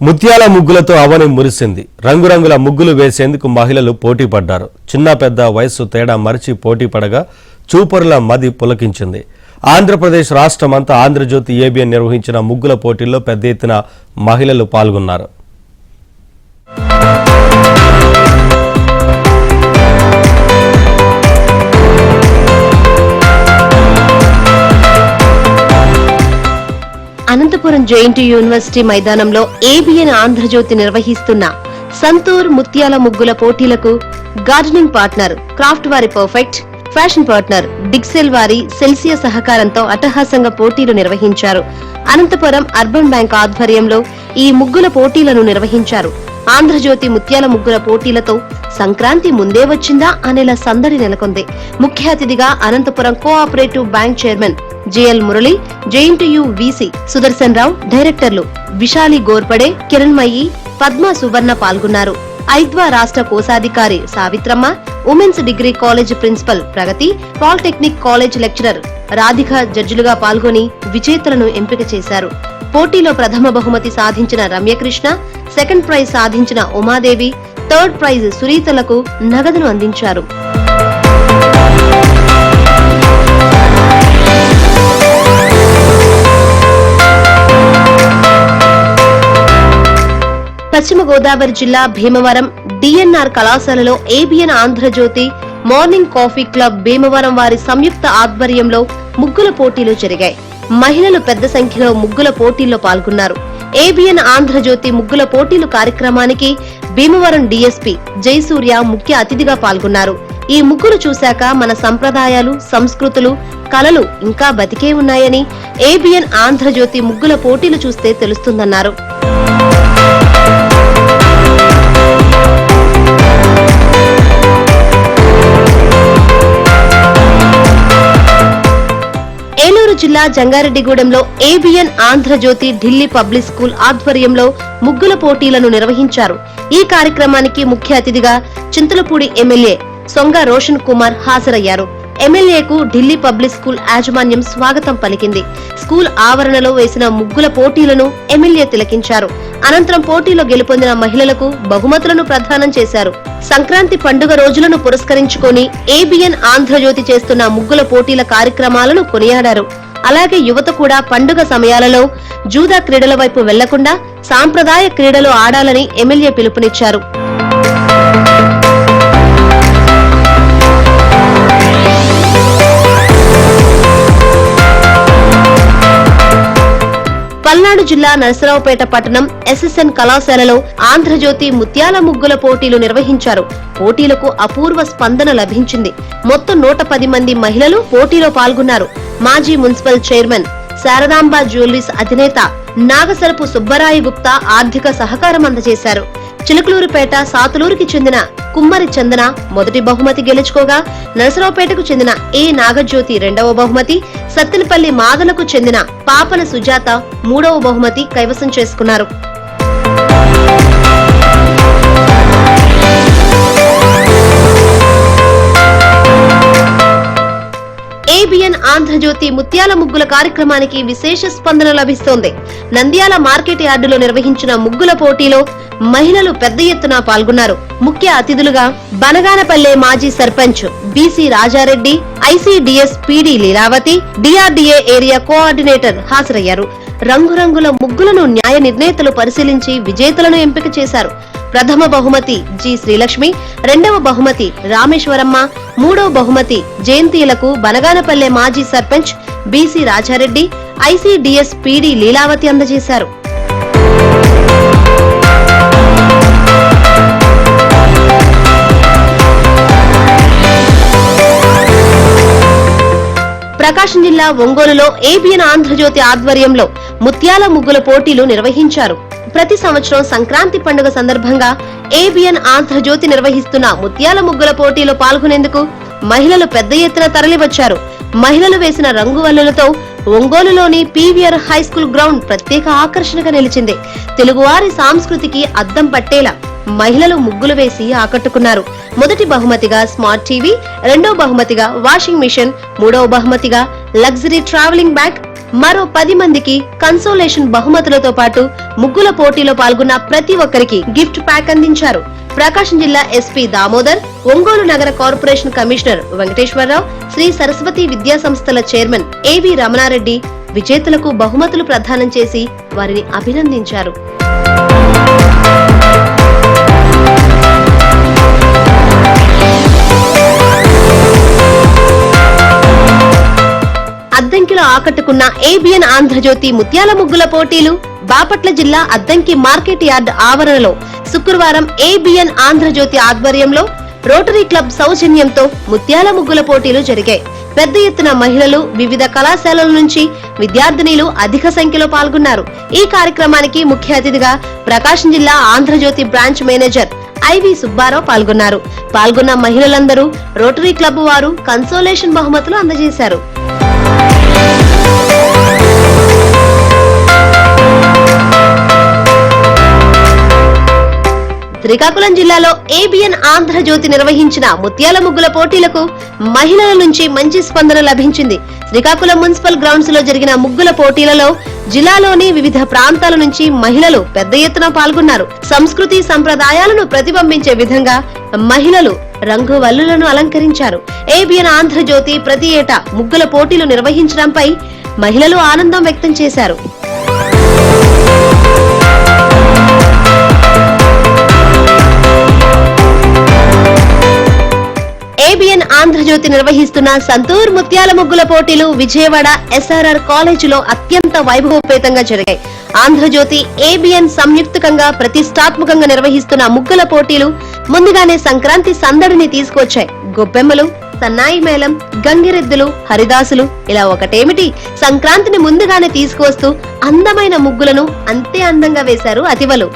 ముత్యాల ముగ్గులతో అవని మురిసింది. రంగురంగుల ముగ్గులు వేసేందుకు మహిళలు పోటీ పడ్డారు. చిన్న పెద్ద వయస్సు తేడా మరిచి పోటీ పడగా చూపరుల మది పులకించింది. ఆంధ్రప్రదేశ్ రాష్ట్రమంతా ఆంధ్రజ్యోతి ఏబిఎన్ నిర్వహించిన ముగ్గుల పోటీల్లో పెద్ద ఎత్తున మహిళలు పాల్గొన్నారు. అనంతపురం జేఎన్టీ యూనివర్సిటీ మైదానంలో ఏబిఎన్ ఆంధ్రజ్యోతి నిర్వహిస్తున్న సంతూర్ ముత్యాల ముగ్గుల పోటీలకు గార్డెనింగ్ పార్ట్నర్ క్రాఫ్ట్ వారి పర్ఫెక్ట్, ఫ్యాషన్ పార్ట్నర్ డిక్సెల్ వారి సెల్సియా సహకారంతో అట్టహాసంగా పోటీలు నిర్వహించారు. అనంతపురం అర్బన్ బ్యాంక్ ఆధ్వర్యంలో ఈ ముగ్గుల పోటీలను నిర్వహించారు. ఆంధ్రజ్యోతి ముత్యాల ముగ్గుల పోటీలతో సంక్రాంతి ముందే వచ్చిందా అనేలా సందడి నెలకొంది. ముఖ్య అతిథిగా Anantapur cooperative bank chairman JL Murali, JNTU VC Sudarshan Rao, డైరెక్టర్లు విశాలి గోర్పడే, కిరణ్మయి, పద్మ సువర్ణ పాల్గొన్నారు. ఐద్వా రాష్ట్ర కోశాధికారి Savitramma, women's degree college principal Pragati, polytechnic college lecturer Radhika జడ్జిలుగా పాల్గొని విజేతలను ఎంపిక చేశారు. పోటీలో ప్రథమ బహుమతి సాధించిన రమ్యకృష్ణ, సెకండ్ ప్రైజ్ సాధించిన ఉమాదేవి, థర్డ్ ప్రైజ్ సునీతలకు నగదును అందించారు. పశ్చిమ గోదావరి జిల్లా భీమవరం డిఎన్ఆర్ కళాశాలలో ABN Andhrajyothy morning coffee club Bhimavaram వారి సంయుక్త ఆధ్వర్యంలో ముగ్గుల పోటీలు జరిగాయి. మహిళలు పెద్ద సంఖ్యలో ముగ్గుల పోటీల్లో పాల్గొన్నారు. ఏబిఎన్ ఆంధ్రజ్యోతి ముగ్గుల పోటీలు కార్యక్రమానికి భీమవరం డీఎస్పీ జయసూర్య ముఖ్య అతిథిగా పాల్గొన్నారు. ఈ ముగ్గులు చూశాక మన సంప్రదాయాలు, సంస్కృతులు, కళలు ఇంకా బతికే ఉన్నాయని ఏబిఎన్ ఆంధ్రజ్యోతి ముగ్గుల పోటీలు చూస్తే తెలుస్తుందన్నారు. ఏలూరు జిల్లా జంగారెడ్డిగూడెంలో ABN Andhrajyothi Delhi public school ఆధ్వర్యంలో ముగ్గుల పోటీలను నిర్వహించారు. ఈ కార్యక్రమానికి ముఖ్య అతిథిగా చింతలపూడి ఎమ్మెల్యే సొంగ రోషన్ కుమార్ హాజరయ్యారు. ఎమ్మెల్యేకు ఢిల్లీ పబ్లిక్ స్కూల్ యాజమాన్యం స్వాగతం పలికింది. స్కూల్ ఆవరణలో వేసిన ముగ్గుల పోటీలను ఎమ్మెల్యే తిలకించారు. అనంతరం పోటీలో గెలుపొందిన మహిళలకు బహుమతులను ప్రదానం చేశారు. సంక్రాంతి పండుగ రోజులను పురస్కరించుకొని ఏబిఎన్ ఆంధ్రజ్యోతి చేస్తున్న ముగ్గుల పోటీల కార్యక్రమాలను కొనియాడారు. అలాగే యువత కూడా పండుగ సమయాలలో జూదా క్రీడల వైపు వెళ్లకుండా సాంప్రదాయ క్రీడలు ఆడాలని ఎమ్మెల్యే పిలుపునిచ్చారు. పల్నాడు జిల్లా నరసరావుపేట పట్టణం ఎస్ఎస్ఎన్ కళాశాలలో ఆంధ్రజ్యోతి ముత్యాల ముగ్గుల పోటీలు నిర్వహించారు. పోటీలకు అపూర్వ స్పందన లభించింది. మొత్తం 110 మంది మహిళలు పోటీలో పాల్గొన్నారు. మాజీ మున్సిపల్ చైర్మన్ శారదాంబ జ్యువెలరీస్ అధినేత నాగసరపు సుబ్బరాయ గుప్తా ఆర్థిక సహకారం అందజేశారు. చిలుకలూరుపేట సాతులూరుకి చెందిన కుమ్మరి చందన మొదటి బహుమతి గెలుచుకోగా, నరసరావుపేటకు చెందిన ఏ నాగజ్యోతి రెండవ బహుమతి, సత్తెనపల్లి మాదలకు చెందిన పాపన సుజాత మూడవ బహుమతి కైవసం చేసుకున్నారు. ఏబిఎన్ ఆంధ్రజ్యోతి ముత్యాల ముగ్గుల కార్యక్రమానికి విశేష స్పందన లభిస్తోంది. నంద్యాల మార్కెట్ యార్డులో నిర్వహించిన ముగ్గుల పోటీలో మహిళలు పెద్ద ఎత్తున పాల్గొన్నారు. ముఖ్య అతిథులుగా బనగానపల్లె మాజీ sarpanch BC Rajareddy, ICDS PD Leelavathi, DRDA area coordinator హాజరయ్యారు. రంగురంగుల ముగ్గులను న్యాయ నిర్ణేతలు పరిశీలించి విజేతలను ఎంపిక చేశారు. ప్రథమ బహుమతి జి శ్రీలక్ష్మి, రెండవ బహుమతి రామేశ్వరమ్మ, మూడవ బహుమతి జయంతిలకు బనగానపల్లె మాజీ sarpanch BC Rajareddy, ICDS PD Leelavathi అందజేశారు. ప్రకాశం జిల్లా ఒంగోలులో ఏబిఎన్ ఆంధ్రజ్యోతి ఆధ్వర్యంలో ముత్యాల ముగ్గుల పోటీలు నిర్వహించారు. ప్రతి సంవత్సరం సంక్రాంతి పండుగ సందర్భంగా ఏబిఎన్ ఆంధ్రజ్యోతి నిర్వహిస్తున్న ముత్యాల ముగ్గుల పోటీలో పాల్గొనేందుకు మహిళలు పెద్ద ఎత్తున తరలివచ్చారు. మహిళలు వేసిన రంగువల్లులతో ఒంగోలులోని పీవీఆర్ హైస్కూల్ గ్రౌండ్ ప్రత్యేక ఆకర్షణగా నిలిచింది. తెలుగువారి సంస్కృతికి అద్దం పట్టేలా మహిళలు ముగ్గులు వేసి ఆకట్టుకున్నారు. మొదటి బహుమతిగా స్మార్ట్ టీవీ, రెండవ బహుమతిగా వాషింగ్ మిషన్, మూడవ బహుమతిగా లగ్జరీ ట్రావెలింగ్ బ్యాగ్, మరో 10 మందికి కన్సోలేషన్ బహుమతులతో పాటు ముగ్గుల పోటీలో పాల్గొన్న ప్రతి ఒక్కరికి గిఫ్ట్ ప్యాక్ అందించారు. ప్రకాశం జిల్లా ఎస్పీ దామోదర్, ఒంగోలు నగర కార్పొరేషన్ కమిషనర్ వెంకటేశ్వరరావు, శ్రీ సరస్వతి విద్యా సంస్థల చైర్మన్ ఏవి రమణారెడ్డి విజేతలకు బహుమతులు ప్రదానం చేసి వారిని అభినందించారు. అద్దంకిలో ఆకట్టుకున్న ఏబిఎన్ ఆంధ్రజ్యోతి ముత్యాల ముగ్గుల పోటీలు బాపట్ల జిల్లా అద్దంకి మార్కెట్ యార్డ్ ఆవరణలో శుక్రవారం ఏబిఎన్ ఆంధ్రజ్యోతి ఆధ్వర్యంలో రోటరీ క్లబ్ సౌజన్యంతో ముత్యాల ముగ్గుల పోటీలు జరిగాయి. పెద్ద ఎత్తున మహిళలు, వివిధ కళాశాలల నుంచి విద్యార్థినీలు అధిక సంఖ్యలో పాల్గొన్నారు. ఈ కార్యక్రమానికి ముఖ్య అతిథిగా ప్రకాశం జిల్లా Andhrajyothy branch manager IV Subbarao పాల్గొన్నారు. పాల్గొన్న మహిళలందరూ రోటరీ క్లబ్ వారు కన్సోలేషన్ బహుమతులు అందజేశారు. శ్రీకాకుళం జిల్లాలో ఏబిఎన్ ఆంధ్రజ్యోతి నిర్వహించిన ముత్యాల ముగ్గుల పోటీలకు మహిళల నుంచి మంచి స్పందన లభించింది. శ్రీకాకుళం మున్సిపల్ గ్రౌండ్స్ లో జరిగిన ముగ్గుల పోటీలలో జిల్లాలోని వివిధ ప్రాంతాల నుంచి మహిళలు పెద్ద ఎత్తున పాల్గొన్నారు. సంస్కృతి సంప్రదాయాలను ప్రతిబింబించే విధంగా మహిళలు రంగు వల్లులను అలంకరించారు. ఏబిఎన్ ఆంధ్రజ్యోతి ప్రతి ఏటా ముగ్గుల పోటీలు నిర్వహించడంపై మహిళలు ఆనందం వ్యక్తం చేశారు. ఏబిఎన్ ఆంధ్రజ్యోతి నిర్వహిస్తున్న సంతూర్ ముత్యాల ముగ్గుల పోటీలు విజయవాడ ఎస్ఆర్ఆర్ కాలేజీలో అత్యంత వైభవోపేతంగా జరిగాయి. ఆంధ్రజ్యోతి, ఏబిఎన్ సంయుక్తంగా ప్రతిష్టాత్మకంగా నిర్వహిస్తున్న ముగ్గుల పోటీలు ముందుగానే సంక్రాంతి సందడిని తీసుకొచ్చాయి. గొబ్బెమ్మలు, సన్నాయి మేళం, గంగిరెద్దులు, హరిదాసులు ఇలా ఒకటేమిటి, సంక్రాంతిని ముందుగానే తీసుకువస్తూ అందమైన ముగ్గులను అంతే అందంగా వేశారు అతివలు.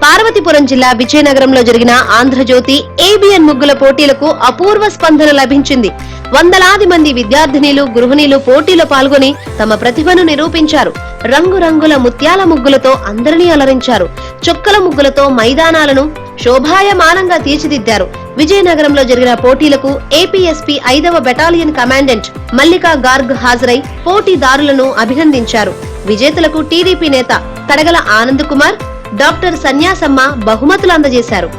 పార్వతీపురం జిల్లా విజయనగరంలో జరిగిన ఆంధ్రజ్యోతి ఏబిఎన్ ముగ్గుల పోటీలకు అపూర్వ స్పందన లభించింది. వందలాది మంది విద్యార్థినీలు, గృహిణీలు పోటీలో పాల్గొని తమ ప్రతిభను నిరూపించారు. రంగురంగుల ముత్యాల ముగ్గులతో అందరినీ అలరించారు. చుక్కల ముగ్గులతో మైదానాలను శోభాయమానంగా తీర్చిదిద్దారు. విజయనగరంలో జరిగిన పోటీలకు ఏపీఎస్పీ 5వ బెటాలియన్ కమాండెంట్ మల్లికా గార్గ్ హాజరై పోటీదారులను అభినందించారు. విజేతలకు టీడీపీ నేత కడగల ఆనంద్ కుమార్, డాక్టర్ సన్యాసమ్మ బహుమతులు అందజేశారు.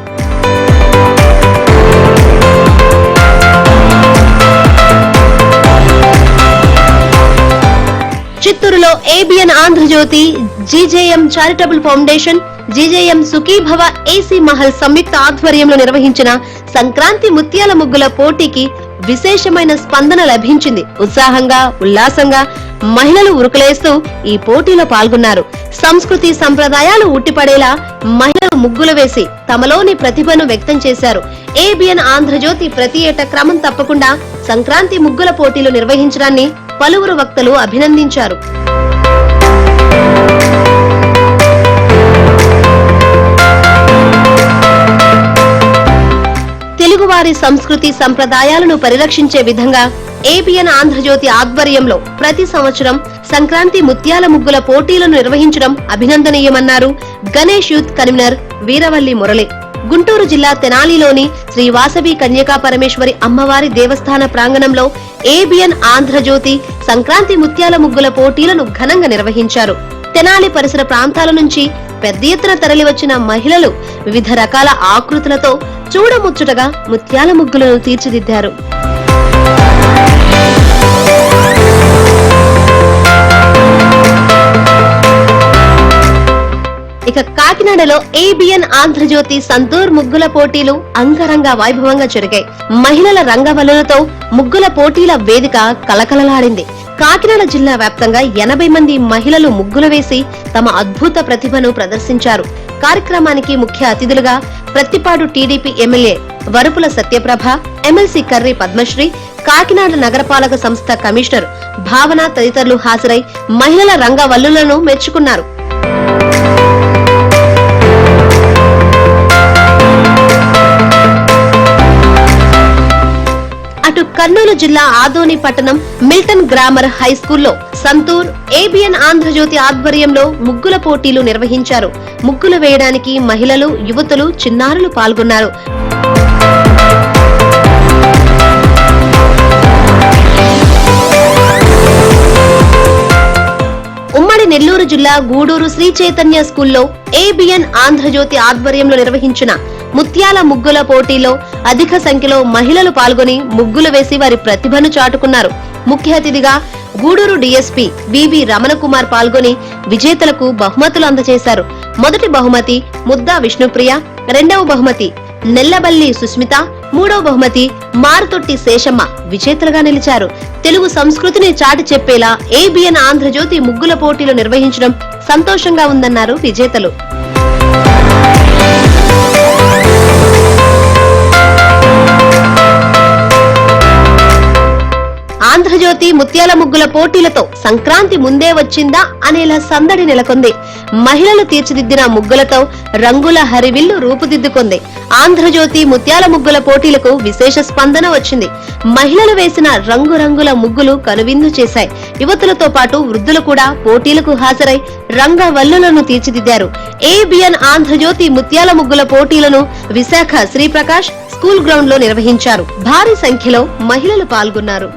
చిత్తూరులో ABN Andhrajyothi, GJM charitable foundation, GJM Sukhibhava AC Mahal సంయుక్త ఆధ్వర్యంలో నిర్వహించిన సంక్రాంతి ముత్యాల ముగ్గుల పోటీకి విశేషమైన స్పందన లభించింది. ఉత్సాహంగా, ఉల్లాసంగా మహిళలు ఉరుకులేస్తూ ఈ పోటీలో పాల్గొన్నారు. సంస్కృతి సంప్రదాయాలు ఉట్టిపడేలా మహిళలు ముగ్గులు వేసి తమలోని ప్రతిభను వ్యక్తం చేశారు. ఏబిఎన్ ఆంధ్రజ్యోతి ప్రతి ఏటా క్రమం తప్పకుండా సంక్రాంతి ముగ్గుల పోటీలు నిర్వహించడాన్ని పలువురు వక్తలు అభినందించారు. తెలుగువారి సంస్కృతి సంప్రదాయాలను పరిరక్షించే విధంగా ఏబిఎన్ ఆంధ్రజ్యోతి ఆధ్వర్యంలో ప్రతి సంవత్సరం సంక్రాంతి ముత్యాల ముగ్గుల పోటీలను నిర్వహించడం అభినందనీయమన్నారు గణేష్ యూత్ కన్వీనర్ వీరవల్లి మురళి. గుంటూరు జిల్లా తెనాలిలోని శ్రీ వాసవి కన్యకా పరమేశ్వరి అమ్మవారి దేవస్థాన ప్రాంగణంలో ఏబిఎన్ ఆంధ్రజ్యోతి సంక్రాంతి ముత్యాల ముగ్గుల పోటీలను ఘనంగా నిర్వహించారు. తెనాలి పరిసర ప్రాంతాల నుంచి పెద్ద ఎత్తున తరలివచ్చిన మహిళలు వివిధ రకాల ఆకృతులతో చూడముచ్చటగా ముత్యాల ముగ్గులను తీర్చిదిద్దారు. ఇక కాకినాడలో ఏబిఎన్ ఆంధ్రజ్యోతి సంతూర్ ముగ్గుల పోటీలు అంగరంగ వైభవంగా జరిగాయి. మహిళల రంగవల్లులతో ముగ్గుల పోటీల వేదిక కలకలలాడింది. కాకినాడ జిల్లా వ్యాప్తంగా 80 మంది మహిళలు ముగ్గులు వేసి తమ అద్భుత ప్రతిభను ప్రదర్శించారు. కార్యక్రమానికి ముఖ్య అతిథులుగా Prathipadu TDP MLA Varupula Satyaprabha, MLC Karri Padmasri, Kakinada నగరపాలక సంస్థ కమిషనర్ భావన తదితరులు హాజరై మహిళల రంగవల్లులను మెచ్చుకున్నారు. అటు కర్నూలు జిల్లా ఆదోని పట్టణం మిల్టన్ గ్రామర్ హై స్కూల్లో సంతూర్ ఏబిఎన్ ఆంధ్రజ్యోతి ఆధ్వర్యంలో ముగ్గుల పోటీలు నిర్వహించారు. ముగ్గులు వేయడానికి మహిళలు, యువతులు, చిన్నారులు పాల్గొన్నారు. ఉమ్మడి నెల్లూరు జిల్లా గూడూరు శ్రీ చైతన్య స్కూల్లో ఏబిఎన్ ఆంధ్రజ్యోతి ఆధ్వర్యంలో నిర్వహించిన ముత్యాల ముగ్గుల పోటీలో అధిక సంఖ్యలో మహిళలు పాల్గొని ముగ్గులు వేసి వారి ప్రతిభను చాటుకున్నారు. ముఖ్య అతిథిగా గూడూరు డీఎస్పీ వివి రమణకుమార్ పాల్గొని విజేతలకు బహుమతులు అందజేశారు. మొదటి బహుమతి ముద్దా విష్ణుప్రియ, రెండవ బహుమతి నెల్లబల్లి సుస్మిత, మూడవ బహుమతి మారుతొట్టి శేషమ్మ విజేతలుగా నిలిచారు. తెలుగు సంస్కృతిని చాటి చెప్పేలా ఏబిఎన్ ఆంధ్రజ్యోతి ముగ్గుల పోటీలు నిర్వహించడం సంతోషంగా ఉందన్నారు విజేతలు. ఆంధ్రజ్యోతి ముత్యాల ముగ్గుల పోటీలతో సంక్రాంతి ముందే వచ్చిందా అనేలా సందడి నెలకొంది. మహిళలు తీర్చిదిద్దిన ముగ్గులతో రంగుల హరివిల్లు రూపుదిద్దుకుంది. ఆంధ్రజ్యోతి ముత్యాల ముగ్గుల పోటీలకు విశేష స్పందన వచ్చింది. మహిళలు వేసిన రంగురంగుల ముగ్గులు కనువిందు చేశాయి. యువతులతో పాటు వృద్ధులు కూడా పోటీలకు హాజరై రంగవల్లులను తీర్చిదిద్దారు. ఏబిఎన్ ఆంధ్రజ్యోతి ముత్యాల ముగ్గుల పోటీలను విశాఖ శ్రీప్రకాష్ స్కూల్ గ్రౌండ్ లో నిర్వహించారు. భారీ సంఖ్యలో మహిళలు పాల్గొన్నారు.